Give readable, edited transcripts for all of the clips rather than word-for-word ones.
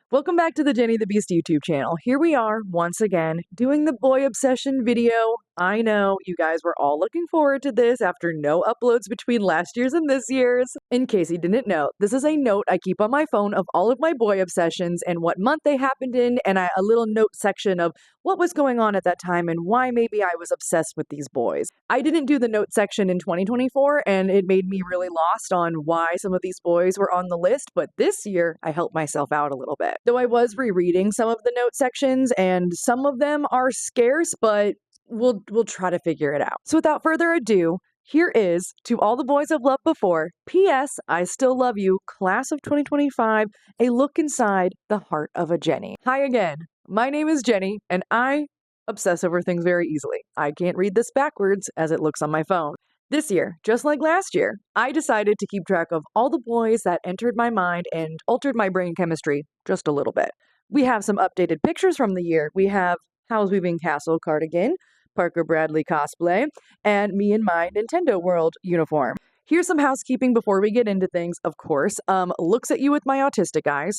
Welcome back to the Jenny the Beast YouTube channel. Here we are, once again, doing the boy obsession video. I know you guys were all looking forward to this after no uploads between last year's and this year's. In case you didn't know, this is a note I keep on my phone of all of my boy obsessions and what month they happened in, and a little note section of what was going on at that time and why maybe I was obsessed with these boys. I didn't do the note section in 2024, and it made me really lost on why some of these boys were on the list, but this year I helped myself out a little bit. Though I was rereading some of the note sections, and some of them are scarce, but we'll try to figure it out. So without further ado, here is To All the Boys I've Loved Before, P.S. I Still Love You, Class of 2025, a look inside the heart of a Jenny. Hi again, my name is Jenny, and I obsess over things very easily. I can't read this backwards as it looks on my phone. This year, just like last year, I decided to keep track of all the boys that entered my mind and altered my brain chemistry just a little bit. We have some updated pictures from the year. We have Howl's Moving Castle cardigan, Parker Bradley cosplay, and me in my Nintendo World uniform. Here's some housekeeping before we get into things, of course. Looks at you with my autistic eyes.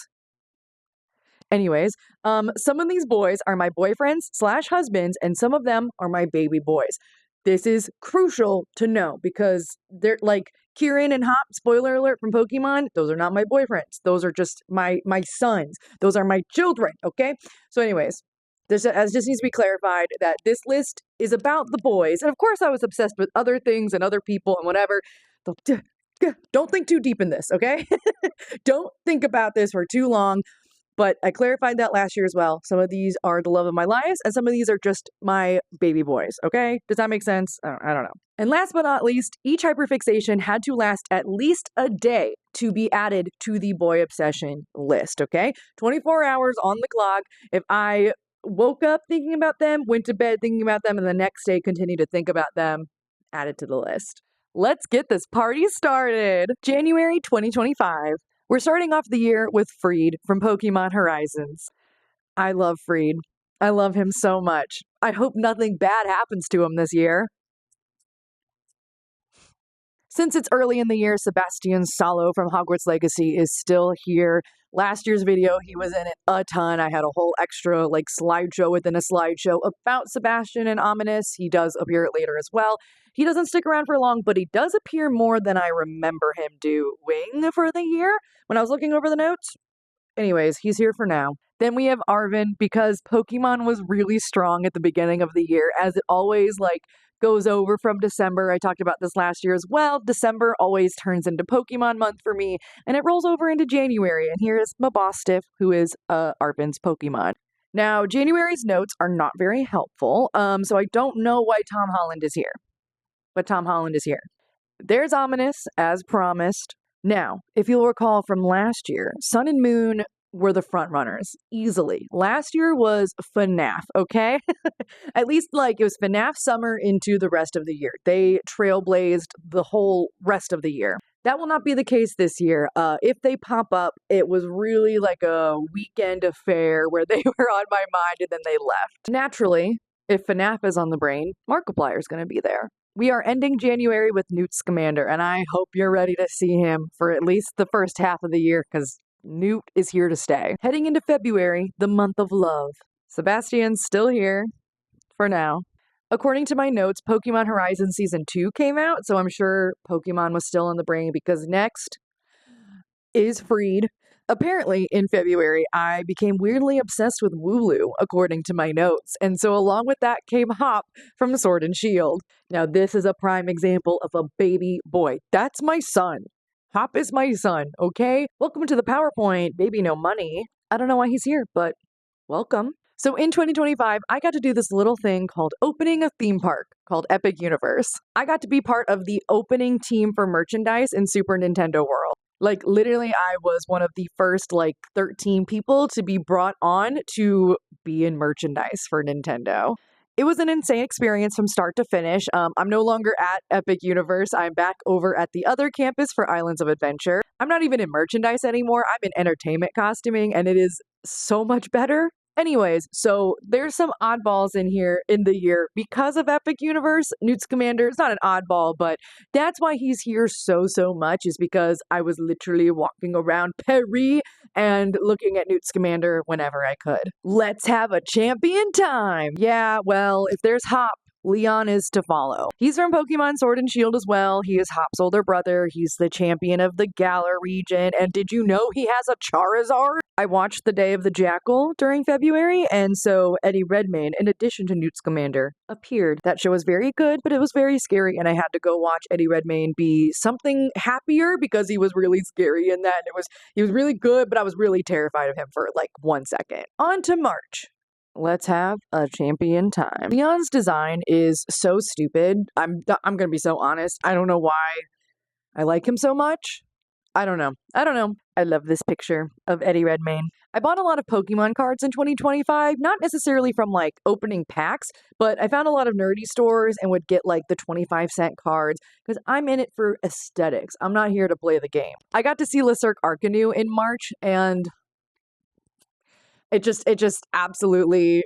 Anyways, some of these boys are my boyfriends / husbands, and some of them are my baby boys. This is crucial to know because they're like Kieran and Hop, spoiler alert from Pokemon, those are not my boyfriends. Those are just my sons. Those are my children, okay? So anyways, this just needs to be clarified that this list is about the boys. And of course I was obsessed with other things and other people and whatever. Don't think too deep in this, okay? Don't think about this for too long. But I clarified that last year as well. Some of these are the love of my life, and some of these are just my baby boys, okay? Does that make sense? I don't know. And last but not least, each hyperfixation had to last at least a day to be added to the boy obsession list, okay? 24 hours on the clock. If I woke up thinking about them, went to bed thinking about them, and the next day continued to think about them, add it to the list. Let's get this party started. January 2025. We're starting off the year with Freed from Pokemon Horizons. I love Freed. I love him so much. I hope nothing bad happens to him this year. Since it's early in the year, Sebastian Sallow from Hogwarts Legacy is still here. Last year's video, he was in it a ton. I had a whole extra slideshow within a slideshow about Sebastian and Ominous. He does appear later as well. He doesn't stick around for long, but he does appear more than I remember him doing for the year when I was looking over the notes. Anyways, he's here for now. Then we have Arven, because Pokemon was really strong at the beginning of the year, as it always goes over from December. I talked about this last year as well. December always turns into Pokemon month for me, and it rolls over into January. And here is Mabostiff, who is Arven's Pokemon. Now, January's notes are not very helpful, so I don't know why Tom Holland is here. But Tom Holland is here. There's Ominous, as promised. Now, if you'll recall from last year, Sun and Moon were the front runners, easily. Last year was FNAF, okay? At least, it was FNAF summer into the rest of the year. They trailblazed the whole rest of the year. That will not be the case this year. If they pop up, it was really like a weekend affair where they were on my mind and then they left. Naturally, if FNAF is on the brain, Markiplier's going to be there. We are ending January with Newt Scamander, and I hope you're ready to see him for at least the first half of the year, because Newt is here to stay. Heading into February, the month of love. Sebastian's still here, for now. According to my notes, Pokemon Horizon Season 2 came out, so I'm sure Pokemon was still in the brain, because next is Freed. Apparently, in February, I became weirdly obsessed with Wooloo, according to my notes, and so along with that came Hop from Sword and Shield. Now, this is a prime example of a baby boy. That's my son. Hop is my son, okay? Welcome to the PowerPoint, baby no money. I don't know why he's here, but welcome. So in 2025, I got to do this little thing called opening a theme park called Epic Universe. I got to be part of the opening team for merchandise in Super Nintendo World. Literally, I was one of the first, 13 people to be brought on to be in merchandise for Nintendo. It was an insane experience from start to finish. I'm no longer at Epic Universe. I'm back over at the other campus for Islands of Adventure. I'm not even in merchandise anymore. I'm in entertainment costuming, and it is so much better. Anyways, so there's some oddballs in here in the year because of Epic Universe. Newt Scamander is not an oddball, but that's why he's here so much, is because I was literally walking around Paris and looking at Newt Scamander whenever I could. Let's have a champion time. Yeah, well, if there's Hop, Leon is to follow. He's from Pokemon Sword and Shield as well. He is Hop's older brother. He's the champion of the Galar region. And did you know he has a Charizard? I watched The Day of the Jackal during February, and so Eddie Redmayne, in addition to Newt Scamander, appeared. That show was very good, but it was very scary, and I had to go watch Eddie Redmayne be something happier because he was really scary in that. He was really good, but I was really terrified of him for like 1 second. On to March. Let's have a champion time. Leon's design is so stupid. I'm gonna be so honest. I don't know why I like him so much. I don't know. I love this picture of Eddie Redmayne. I bought a lot of Pokemon cards in 2025, not necessarily from like opening packs, but I found a lot of nerdy stores and would get like the 25-cent cards because I'm in it for aesthetics. I'm not here to play the game. I got to see Lissark Arcanoo in March, and it just absolutely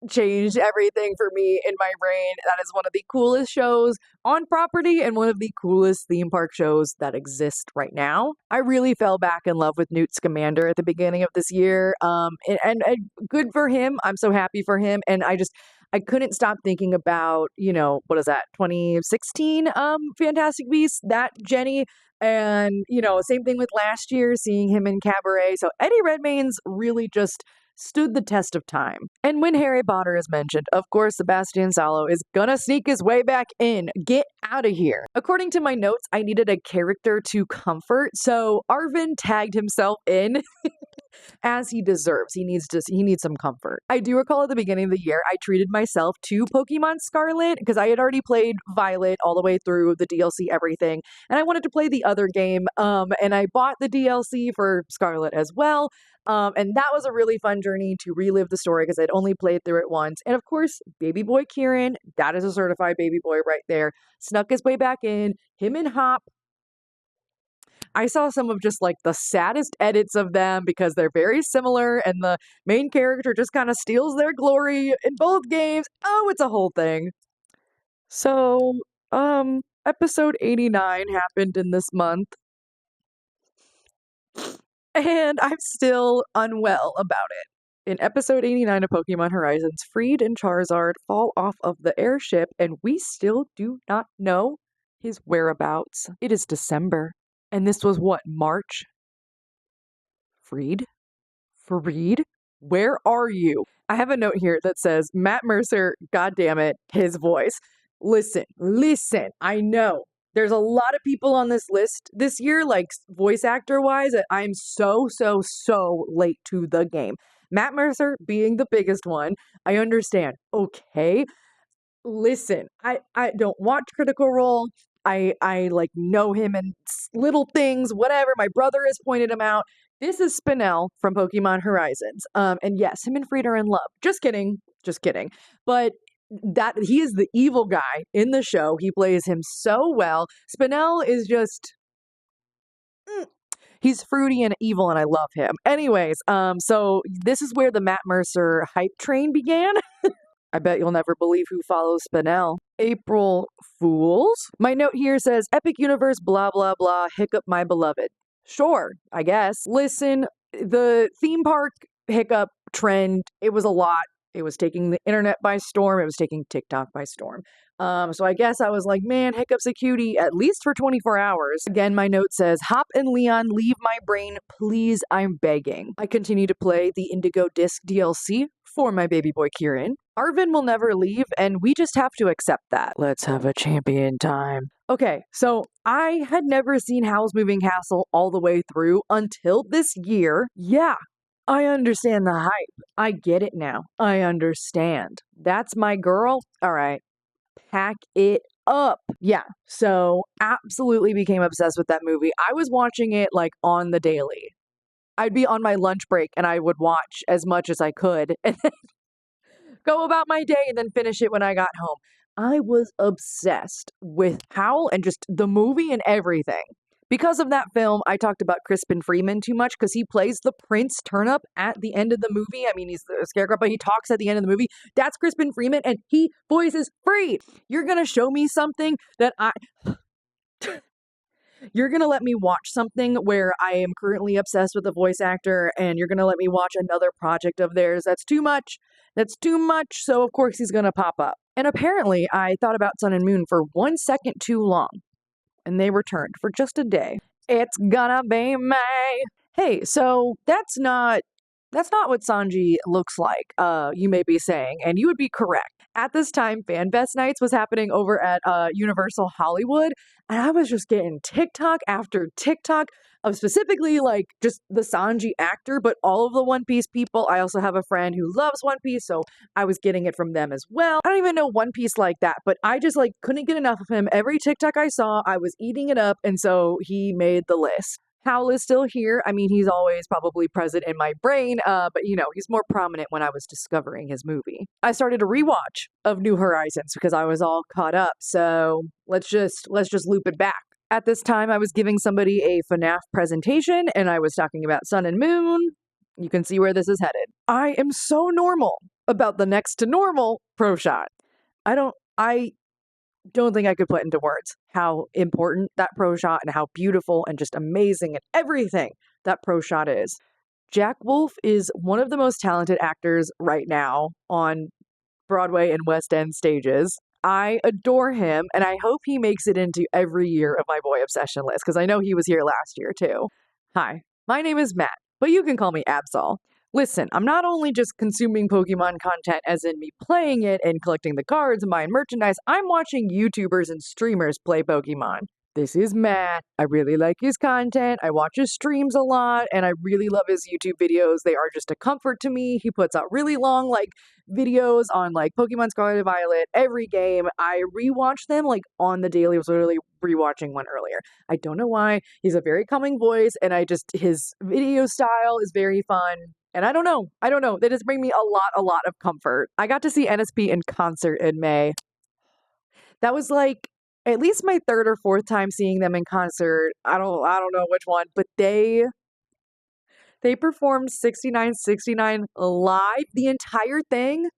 changed everything for me in my brain. That is one of the coolest shows on property and one of the coolest theme park shows that exist right now. I really fell back in love with Newt Scamander at the beginning of this year. And good for him. I'm so happy for him. And I couldn't stop thinking about, what is that, 2016 Fantastic Beasts, that Jenny. And, same thing with last year, seeing him in Cabaret. So Eddie Redmayne's really just stood the test of time. And when Harry Potter is mentioned, of course, Sebastian Sallow is gonna sneak his way back in. Get out of here. According to my notes, I needed a character to comfort, so Arvin tagged himself in as he deserves. He needs some comfort. I do recall at the beginning of the year, I treated myself to Pokemon Scarlet because I had already played Violet all the way through the DLC, everything, and I wanted to play the other game. And I bought the DLC for Scarlet as well. And that was a really fun journey to relive the story because I'd only played through it once. And of course, baby boy Kieran, that is a certified baby boy right there, snuck his way back in. Him and Hop. I saw some of just like the saddest edits of them because they're very similar and the main character just kind of steals their glory in both games. Oh, it's a whole thing. So, episode 89 happened in this month. And I'm still unwell about it. In episode 89 of Pokemon Horizons, Freed and Charizard fall off of the airship, and we still do not know his whereabouts. It is December, and this was what, March? Freed? Where are you? I have a note here that says, Matt Mercer, goddammit, his voice. Listen, I know there's a lot of people on this list this year, like voice actor wise, that I'm so late to the game. Matt Mercer being the biggest one, I understand. Okay. Listen, I don't watch Critical Role. I like know him in little things, whatever. My brother has pointed him out. This is Spinel from Pokemon Horizons. And yes, him and Frieda are in love. Just kidding. But that he is the evil guy in the show. He plays him so well. Spinel is just he's fruity and evil, and I love him. Anyways, so this is where the Matt Mercer hype train began. I bet you'll never believe who follows Spinel. April Fools? My note here says, Epic Universe, blah, blah, blah, hiccup my beloved. Sure, I guess. Listen, the theme park hiccup trend, it was a lot. It was taking the internet by storm. It was taking TikTok by storm. So I guess I was like, man, Hiccup's a cutie, at least for 24 hours. Again, my note says, Hop and Leon, leave my brain, please, I'm begging. I continue to play the Indigo Disc DLC for my baby boy Kieran. Arvin will never leave, and we just have to accept that. Let's have a champion time. Okay, so I had never seen Howl's Moving Castle all the way through until this year. Yeah, I understand the hype. I get it now. I understand. That's my girl. All right. Pack it up. Yeah. So absolutely became obsessed with that movie. I was watching it like on the daily. I'd be on my lunch break and I would watch as much as I could and then go about my day and then finish it when I got home. I was obsessed with Howl and just the movie and everything. Because of that film, I talked about Crispin Freeman too much because he plays the Prince Turnip at the end of the movie. I mean, he's the scarecrow, but he talks at the end of the movie. That's Crispin Freeman, and he voices Free. You're gonna show me something that you're gonna let me watch something where I am currently obsessed with a voice actor, and you're gonna let me watch another project of theirs. That's too much. That's too much. So, of course, he's gonna pop up. And apparently, I thought about Sun and Moon for 1 second too long, and they returned for just a day. It's gonna be May. Hey, so that's not what Sanji looks like, you may be saying, and you would be correct. At this time, FanFest Nights was happening over at Universal Hollywood, and I was just getting TikTok after TikTok of specifically like just the Sanji actor, but all of the One Piece people. I also have a friend who loves One Piece, so I was getting it from them as well. I don't even know One Piece like that, but I just like couldn't get enough of him. Every TikTok I saw, I was eating it up, and so he made the list. Howl is still here. I mean, he's always probably present in my brain, but he's more prominent when I was discovering his movie. I started a rewatch of New Horizons because I was all caught up. So let's just loop it back. At this time, I was giving somebody a FNAF presentation, and I was talking about Sun and Moon. You can see where this is headed. I am so normal about the next to normal pro shot. I don't think I could put into words how important that pro shot and how beautiful and just amazing and everything that pro shot is. Jack Wolf is one of the most talented actors right now on Broadway and West End stages. I adore him, and I hope he makes it into every year of my boy obsession list because I know he was here last year too. Hi, my name is Matt, but you can call me Absol. Listen, I'm not only just consuming Pokemon content as in me playing it and collecting the cards and buying merchandise, I'm watching YouTubers and streamers play Pokemon. This is Matt. I really like his content. I watch his streams a lot, and I really love his YouTube videos. They are just a comfort to me. He puts out really long, videos on, Pokemon Scarlet and Violet every game. I rewatch them, on the daily. I was literally rewatching one earlier. I don't know why. He's a very calming voice, and his video style is very fun. And I don't know. They just bring me a lot of comfort. I got to see NSP in concert in May. That was at least my third or fourth time seeing them in concert. I don't know which one, but they performed 6969 live, the entire thing.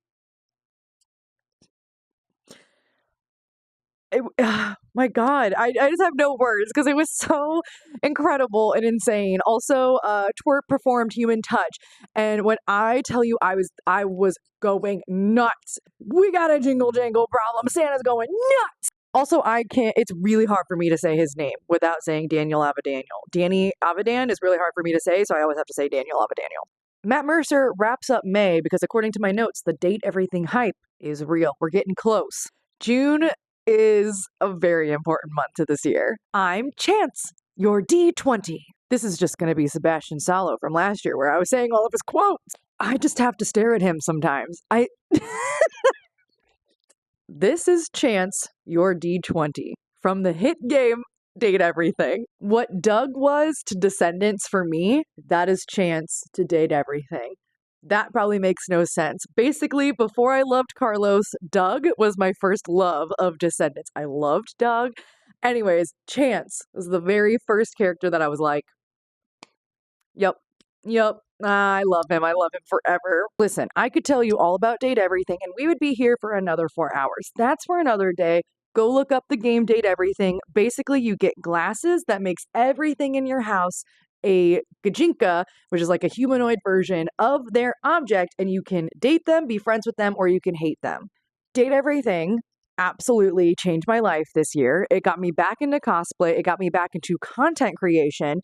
My God, I just have no words because it was so incredible and insane. Also, Twerp performed Human Touch, and when I tell you I was going nuts. We got a jingle jangle problem. Santa's going nuts. Also, it's really hard for me to say his name without saying Daniel Avadaniel. Danny Avidan is really hard for me to say, so I always have to say Daniel Avadaniel. Matt Mercer wraps up May because according to my notes, the Date Everything hype is real. We're getting close. June is a very important month to this year. I'm Chance, your D20. This is just going to be Sebastian Salo from last year where I was saying all of his quotes. I just have to stare at him sometimes. This is Chance, your D20, from the hit game Date Everything. What Doug was to Descendants for me, that is Chance to Date Everything. That probably makes no sense. Basically, before I loved Carlos, Doug was my first love of Descendants. I loved Doug. Anyways, Chance was the very first character that I was like, yep, I love him. I love him forever. Listen, I could tell you all about Date Everything, and we would be here for another 4 hours. That's for another day. Go look up the game Date Everything. Basically, you get glasses that makes everything in your house a Gajinka, which is like a humanoid version of their object, and you can date them, be friends with them, or you can hate them. Date Everything absolutely changed my life this year. It got me back into cosplay. It got me back into content creation.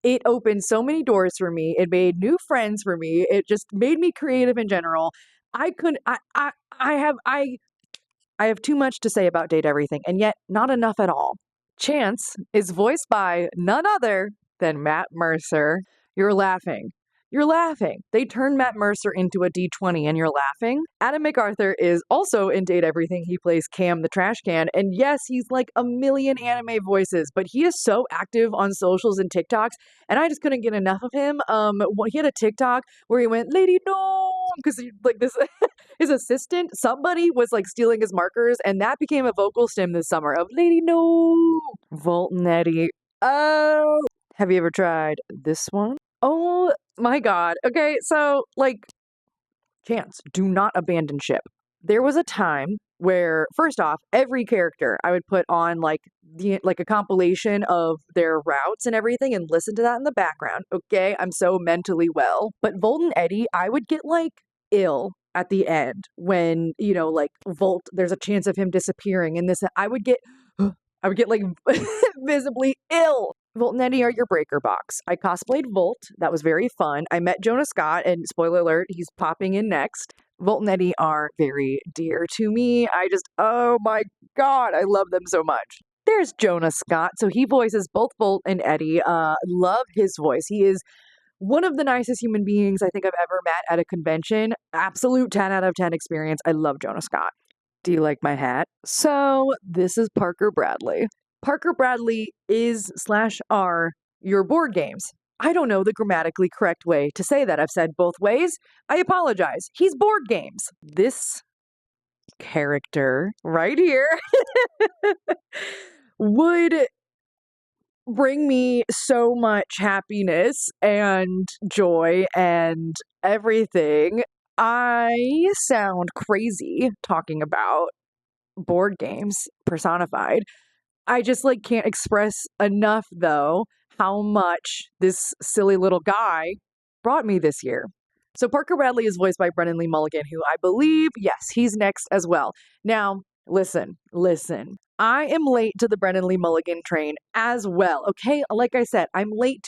It opened so many doors for me. It made new friends for me. It just made me creative in general. I have too much to say about Date Everything, and yet not enough at all. Chance is voiced by none other than Matt Mercer. You're laughing. You're laughing. They turned Matt Mercer into a D20 and you're laughing. Adam MacArthur is also in Date Everything. He plays Cam the trash can. And yes, he's like a million anime voices, but he is so active on socials and TikToks, and I just couldn't get enough of him. He had a TikTok where he went, Lady No, because this his assistant, somebody was stealing his markers, and that became a vocal stim this summer of Lady No. Volt and Eddie. Oh, have you ever tried this one? Oh my god. Okay, so like Chance, do not abandon ship. There was a time where, first off, every character I would put on like a compilation of their routes and everything and listen to that in the background. Okay, I'm so mentally well. But Volt and Eddie, I would get like ill at the end when, like Volt, there's a chance of him disappearing and this I would get I would get like visibly ill. Volt and Eddie are your breaker box. I cosplayed Volt. That was very fun. I met Jonah Scott, and spoiler alert, he's popping in next. Volt and Eddie are very dear to me. Oh my god, I love them so much. There's Jonah Scott. So he voices both Volt and Eddie. Love his voice. He is one of the nicest human beings I think I've ever met at a convention. Absolute 10 out of 10 experience. I love Jonah Scott. Do you like my hat? So, this is Parker Bradley. Parker Bradley is /are your board games. I don't know the grammatically correct way to say that. I've said both ways. I apologize. He's board games. This character right here would bring me so much happiness and joy and everything. I sound crazy talking about board games personified. I just like can't express enough though how much this silly little guy brought me this year. So Parker Bradley is voiced by Brennan Lee Mulligan, who I believe, yes, he's next as well. Now, listen. I am late to the Brennan Lee Mulligan train as well. Okay, like I said, I'm late,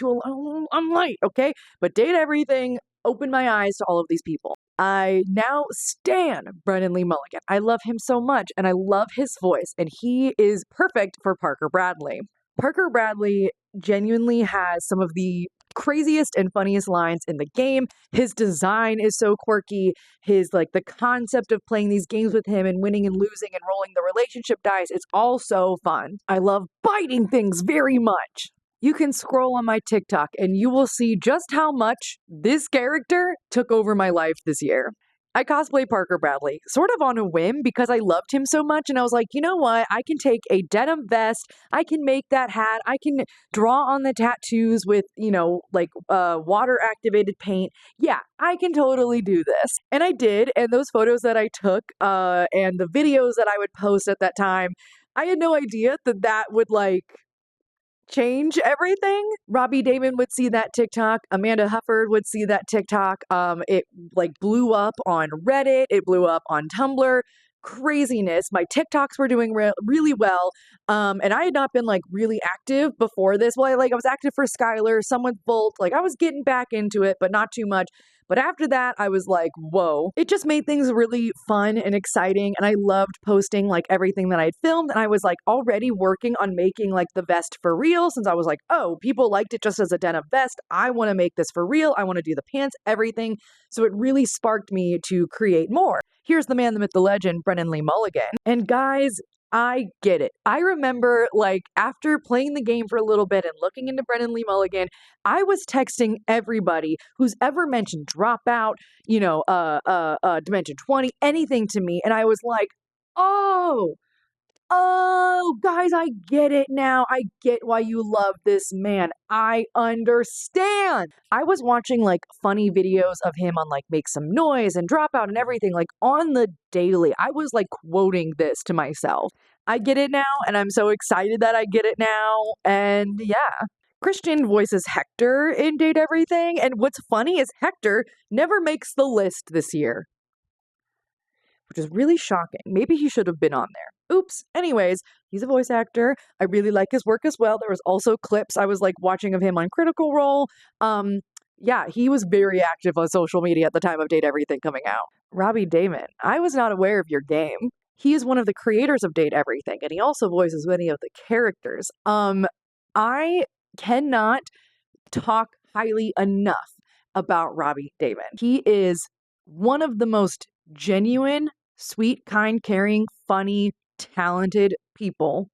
okay? But Date Everything opened my eyes to all of these people. I now stan Brennan Lee Mulligan. I love him so much, and I love his voice, and he is perfect for Parker Bradley. Parker Bradley genuinely has some of the craziest and funniest lines in the game. His design is so quirky. The concept of playing these games with him and winning and losing and rolling the relationship dice, it's all so fun. I love biting things very much. You can scroll on my TikTok and you will see just how much this character took over my life this year. I cosplay Parker Bradley sort of on a whim because I loved him so much and I was like, you know what? I can take a denim vest, I can make that hat, I can draw on the tattoos with, water activated paint. Yeah, I can totally do this. And I did, and those photos that I took and the videos that I would post at that time, I had no idea that that would change everything. Robbie Damon would see that TikTok. Amanda Hufford would see that TikTok. It blew up on Reddit. It blew up on Tumblr. Craziness. My TikToks were doing really well. And I had not been really active before this. Well, I was active for Skylar, some with Volt. I was getting back into it, but not too much. But after that, I was like, whoa. It just made things really fun and exciting. And I loved posting everything that I'd filmed. And I was already working on making the vest for real since I was like, oh, people liked it just as a denim vest. I want to make this for real. I want to do the pants, everything. So it really sparked me to create more. Here's the man, the myth, the legend, Brennan Lee Mulligan. And guys, I get it. I remember after playing the game for a little bit and looking into Brennan Lee Mulligan, I was texting everybody who's ever mentioned Dropout, Dimension 20, anything to me. And I was like, oh, guys, I get it now. I get why you love this man. I understand. I was watching funny videos of him on Make Some Noise and Dropout and everything on the daily. I was quoting this to myself. I get it now, and I'm so excited that I get it now. And yeah. Christian voices Hector in Date Everything, and what's funny is Hector never makes the list this year, which is really shocking. Maybe he should have been on there. Oops. Anyways, he's a voice actor. I really like his work as well. There was also clips I was watching of him on Critical Role. Yeah, he was very active on social media at the time of Date Everything coming out. Robbie Damon, I was not aware of your game. He is one of the creators of Date Everything, and he also voices many of the characters. I cannot talk highly enough about Robbie Damon. He is one of the most genuine, sweet, kind, caring, funny, talented people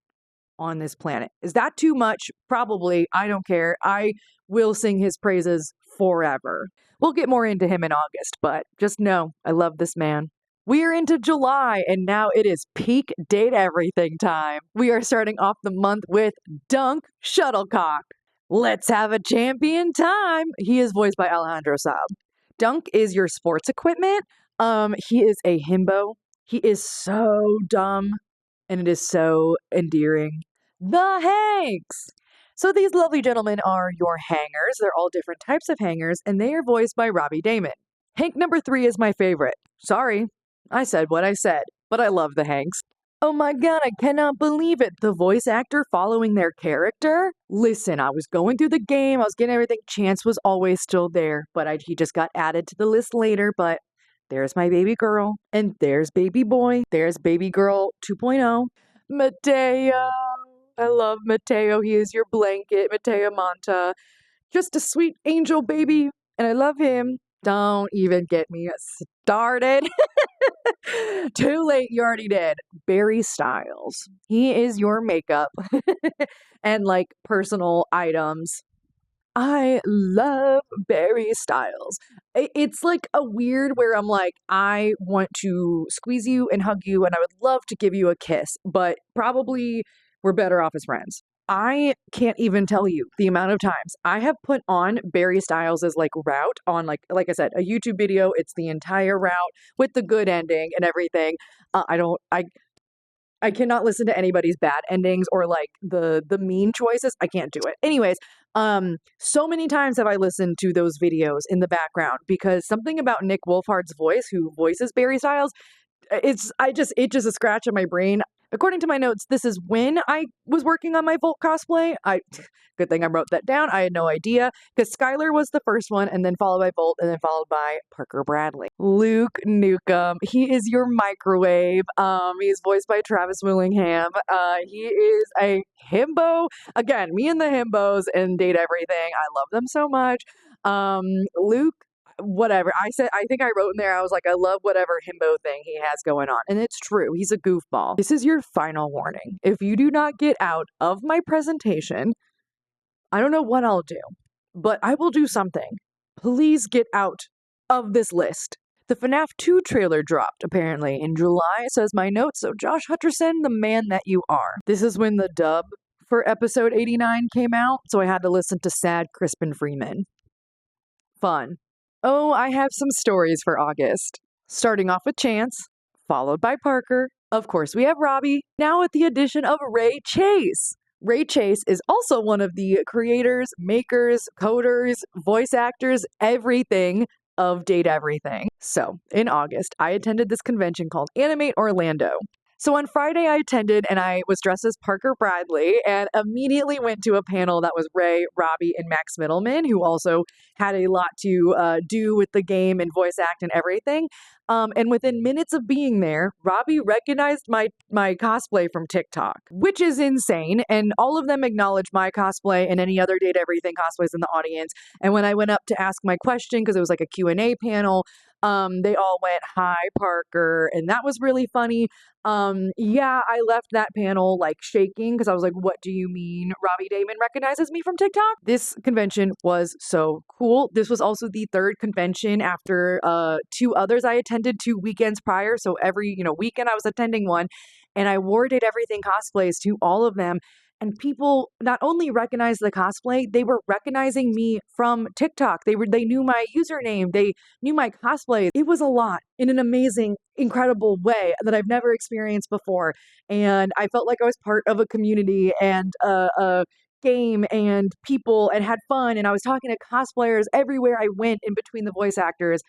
on this planet. Is that too much? Probably. I don't care. I will sing his praises forever. We'll get more into him in August, but just know I love this man. We are into July, and now it is peak date everything time. We are starting off the month with Dunk Shuttlecock. Let's have a champion time. He is voiced by Alejandro Saab. Dunk is your sports equipment. He is a himbo. He is so dumb, and it is so endearing. The Hanks! So these lovely gentlemen are your hangers. They're all different types of hangers, and they are voiced by Robbie Damon. Hank number 3 is my favorite. Sorry, I said what I said, but I love the Hanks. Oh my god, I cannot believe it. The voice actor following their character? Listen, I was going through the game, I was getting everything. Chance was always still there, but he just got added to the list later. But there's my baby girl, and there's baby boy, there's baby girl 2.0. Mateo. I love Mateo. He is your blanket, Mateo Monta. Just a sweet angel baby, and I love him. Don't even get me started. Too late, you already did. Barry Styles. He is your makeup and like personal items. I love Barry Styles. It's like a weird where I'm like, I want to squeeze you and hug you, and I would love to give you a kiss, but probably we're better off as friends. I can't even tell you the amount of times I have put on Barry Styles' like route on like I said, a YouTube video. It's the entire route with the good ending and everything. I cannot listen to anybody's bad endings or like the mean choices. I can't do it. Anyways, so many times have I listened to those videos in the background because something about Nick Wolfhard's voice, who voices Barry Styles, it just a scratch in my brain. According to my notes, this is when I was working on my Volt cosplay. Good thing I wrote that down. I had no idea because Skylar was the first one, and then followed by Volt, and then followed by Parker Bradley. Luke Nukem. He is your microwave. He is voiced by Travis Willingham. He is a himbo. Again, me and the himbos and date everything. I love them so much. Luke, whatever. I think I wrote in there, I was like, I love whatever himbo thing he has going on. And it's true. He's a goofball. This is your final warning. If you do not get out of my presentation, I don't know what I'll do, but I will do something. Please get out of this list. The FNAF 2 trailer dropped, apparently, in July, says my notes. So Josh Hutcherson, the man that you are. This is when the dub for episode 89 came out, so I had to listen to sad Crispin Freeman. Fun. Oh, I have some stories for August. Starting off with Chance, followed by Parker. Of course, we have Robbie, now with the addition of Ray Chase. Ray Chase is also one of the creators, makers, coders, voice actors, everything of Date Everything. So, in August, I attended this convention called Animate Orlando. So on Friday, I attended and I was dressed as Parker Bradley and immediately went to a panel that was Ray, Robbie, and Max Middleman, who also had a lot to do with the game and voice act and everything. And within minutes of being there, Robbie recognized my cosplay from TikTok, which is insane. And all of them acknowledged my cosplay and any other Date Everything cosplays in the audience. And when I went up to ask my question, because it was like a Q&A panel, they all went, "Hi, Parker," and that was really funny. Yeah, I left that panel like shaking because I was like, what do you mean Robbie Damon recognizes me from TikTok? This convention was so cool. This was also the third convention after 2 others I attended 2 weekends prior. So every, weekend I was attending one, and I wore Date Everything cosplays to all of them. And people not only recognized the cosplay, they were recognizing me from TikTok. They knew my username, they knew my cosplay. It was a lot in an amazing, incredible way that I've never experienced before. And I felt like I was part of a community and a game and people and had fun. And I was talking to cosplayers everywhere I went in between the voice actors.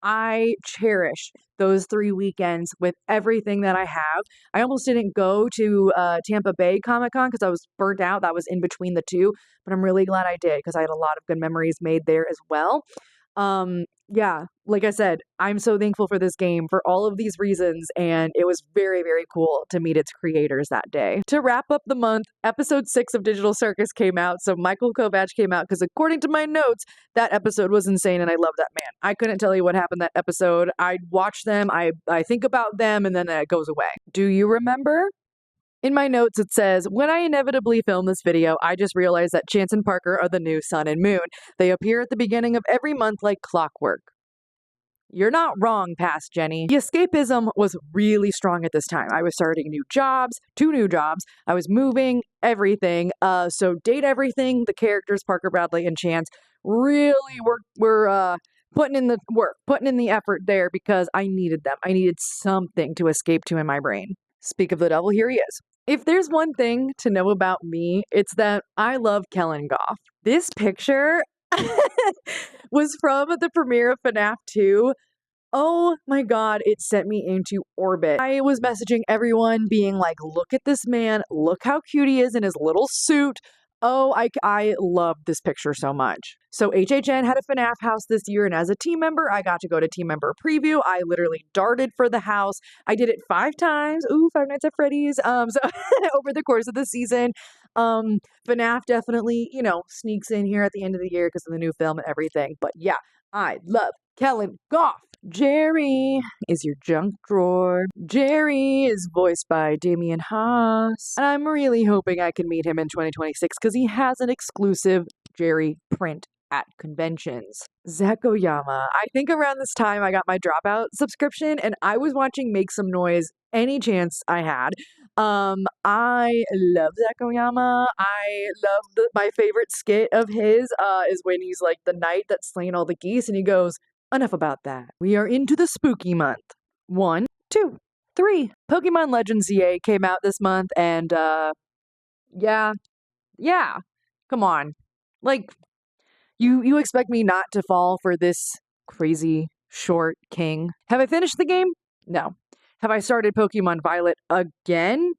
I cherish those 3 weekends with everything that I have. I almost didn't go to Tampa Bay Comic-Con because I was burnt out. That was in between the two, but I'm really glad I did because I had a lot of good memories made there as well. Yeah, like I said, I'm so thankful for this game for all of these reasons, and it was very, very cool to meet its creators that day. To wrap up the month, episode 6 of Digital Circus came out, so Michael Kovach came out, because according to my notes, that episode was insane, and I love that man. I couldn't tell you what happened that episode. I watch them, I think about them, and then it goes away. Do you remember? In my notes, it says, when I inevitably film this video, I just realized that Chance and Parker are the new sun and moon. They appear at the beginning of every month like clockwork. You're not wrong, past Jenny. The escapism was really strong at this time. I was starting new jobs, 2 new jobs. I was moving, everything. So Date Everything, the characters, Parker Bradley and Chance, really were putting in the work, putting in the effort there because I needed them. I needed something to escape to in my brain. Speak of the devil, here he is. If there's one thing to know about me, it's that I love Kellen Goff. This picture was from the premiere of FNAF 2. Oh my god, it sent me into orbit. I was messaging everyone being like, look at this man, look how cute he is in his little suit. Oh, I love this picture so much. So HHN had a FNAF house this year, and as a team member, I got to go to team member preview. I literally darted for the house. I did it 5 times. Ooh, Five Nights at Freddy's. So over the course of the season, FNAF definitely, sneaks in here at the end of the year because of the new film and everything. But yeah, I love Kellen Goff. Jerry is your junk drawer. Jerry is voiced by Damian Haas. And I'm really hoping I can meet him in 2026 because he has an exclusive Jerry print at conventions. Zach Oyama. I think around this time I got my Dropout subscription and I was watching Make Some Noise any chance I had. I love Zach Oyama. I love my favorite skit of his is when he's like the knight that's slaying all the geese and he goes, enough about that. We are into the spooky month. 1, 2, 3. Pokemon Legends ZA came out this month and yeah. Come on. Like you expect me not to fall for this crazy short king? Have I finished the game? No. Have I started Pokemon Violet again?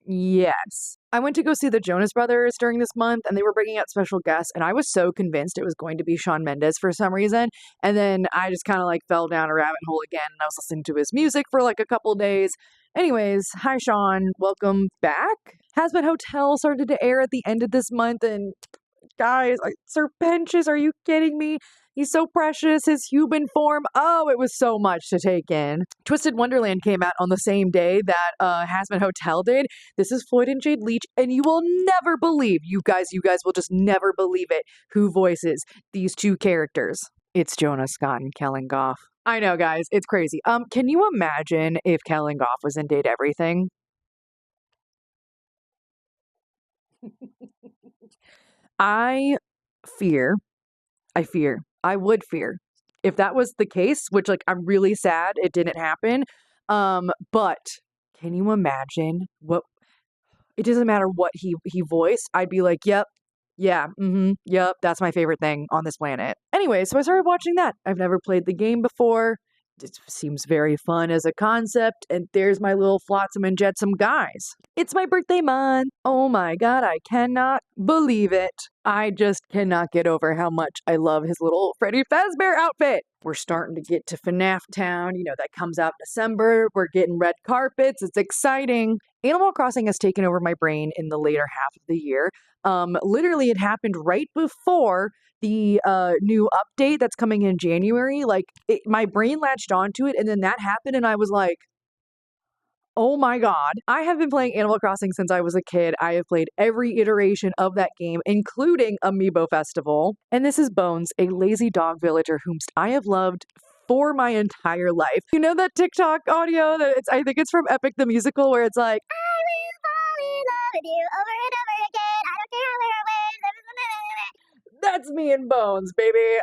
Yes. I went to go see the Jonas Brothers during this month and they were bringing out special guests and I was so convinced it was going to be Shawn Mendes for some reason. And then I just kind of like fell down a rabbit hole again and I was listening to his music for like a couple days. Anyways, hi Shawn, welcome back. Hazbin Hotel started to air at the end of this month and guys, like Serpentious, are you kidding me? He's so precious, his human form. Oh, it was so much to take in. Twisted Wonderland came out on the same day that Hazbin Hotel did. This is Floyd and Jade Leach, and you will never believe, you guys will just never believe it, who voices these 2 characters. It's Jonah Scott and Kellen Goff. I know, guys, it's crazy. Can you imagine if Kellen Goff was in Date Everything? I would fear if that was the case, which like I'm really sad it didn't happen. But can you imagine what it doesn't matter what he voiced, I'd be like, yep, yeah, yep, that's my favorite thing on this planet. Anyway, so I started watching that. I've never played the game before. It seems very fun as a concept, and there's my little Flotsam and Jetsam guys. It's my birthday month. Oh my god, I cannot believe it. I just cannot get over how much I love his little Freddy Fazbear outfit. We're starting to get to FNAF Town, that comes out in December. We're getting red carpets. It's exciting. Animal Crossing has taken over my brain in the later half of the year. Literally, it happened right before the new update that's coming in January. Like, my brain latched onto it, and then that happened, and I was like, oh my god. I have been playing Animal Crossing since I was a kid. I have played every iteration of that game, including Amiibo Festival. And this is Bones, a lazy dog villager whom I have loved for my entire life. You know that TikTok audio that I think it's from Epic the Musical where it's like, I will fall in love with you over and over again. I don't care how many ways. That's me and Bones, baby.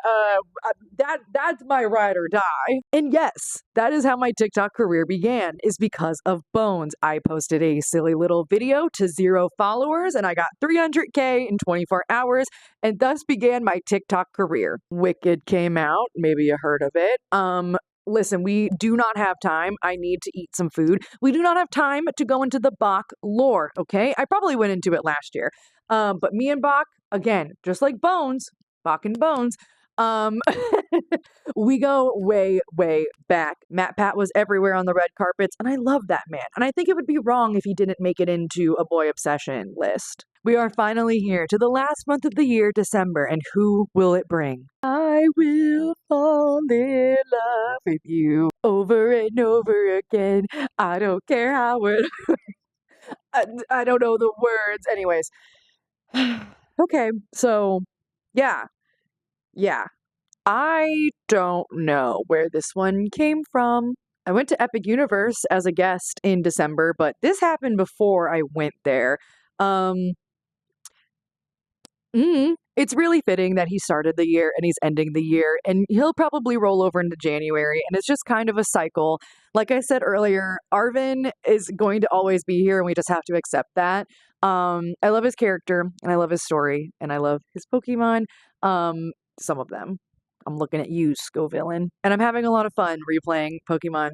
That's my ride or die. And yes, that is how my TikTok career began, is because of Bones. I posted a silly little video to 0 followers and I got 300K in 24 hours and thus began my TikTok career. Wicked came out, maybe you heard of it. Listen, we do not have time. I need to eat some food. We do not have time to go into the Bach lore, okay? I probably went into it last year. But me and Bach, again, just like Bones, Bach and Bones, we go way, way back. Matt Pat was everywhere on the red carpets, and I love that man. And I think it would be wrong if he didn't make it into a boy obsession list. We are finally here to the last month of the year, December, and who will it bring? I will fall in love with you over and over again. I don't care how it... I don't know the words. Anyways. Okay, so, yeah. I don't know where this one came from. I went to Epic Universe as a guest in December, but this happened before I went there. Um, it's really fitting that he started the year and he's ending the year, and he'll probably roll over into January, and it's just kind of a cycle. Like I said earlier, Arvin is going to always be here, and we just have to accept that. I love his character, and I love his story, and I love his Pokemon. Some of them. I'm looking at you, Scovillain. And I'm having a lot of fun replaying Pokemon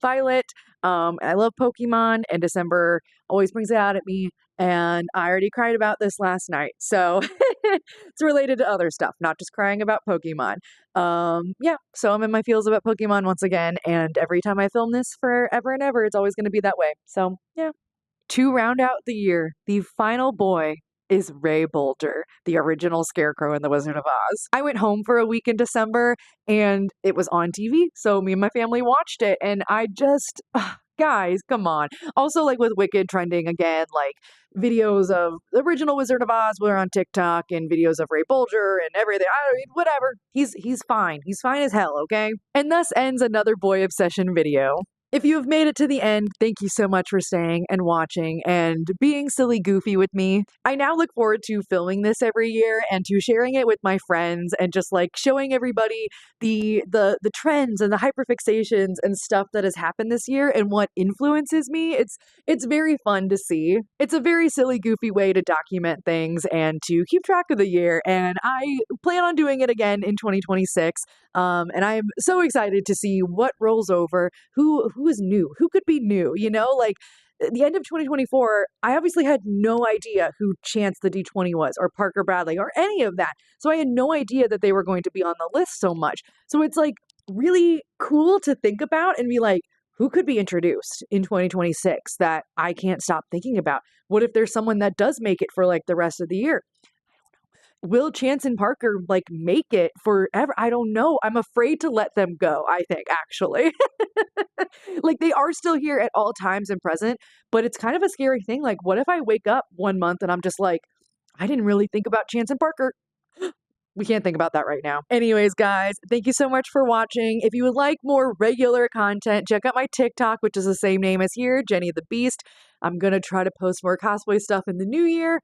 Violet. I love Pokemon, and December always brings it out at me. And I already cried about this last night. So it's related to other stuff, not just crying about Pokemon. Yeah, so I'm in my feels about Pokemon once again. And every time I film this forever and ever, it's always going to be that way. So yeah. To round out the year, the final boy is Ray Bolger, the original Scarecrow in The Wizard of Oz. I went home for a week in December and it was on TV, so me and my family watched it, and I just, guys, come on. Also, like with Wicked trending again, like videos of the original Wizard of Oz were on TikTok and videos of Ray Bolger and everything. I don't mean, whatever. He's fine. He's fine as hell, okay? And thus ends another boy obsession video. If you have made it to the end, thank you so much for staying and watching and being silly goofy with me. I now look forward to filming this every year and to sharing it with my friends and just like showing everybody the trends and the hyperfixations and stuff that has happened this year and what influences me. It's very fun to see. It's a very silly goofy way to document things and to keep track of the year, and I plan on doing it again in 2026. And I'm so excited to see what rolls over, who is new, who could be new, like at the end of 2024, I obviously had no idea who Chance the D20 was, or Parker Bradley, or any of that. So I had no idea that they were going to be on the list so much. So it's like really cool to think about and be like, who could be introduced in 2026 that I can't stop thinking about? What if there's someone that does make it for like the rest of the year? Will Chance and Parker like make it forever? I don't know. I'm afraid to let them go, I think, actually. Like they are still here at all times and present, but it's kind of a scary thing. Like, what if I wake up one month and I'm just like, I didn't really think about Chance and Parker. We can't think about that right now. Anyways, guys, thank you so much for watching. If you would like more regular content, check out my TikTok, which is the same name as here, Jenny the Beast. I'm going to try to post more cosplay stuff in the new year.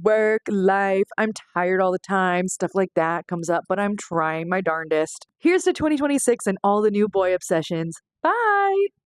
Work, life. I'm tired all the time. Stuff like that comes up, but I'm trying my darndest. Here's to 2026 and all the new boy obsessions. Bye!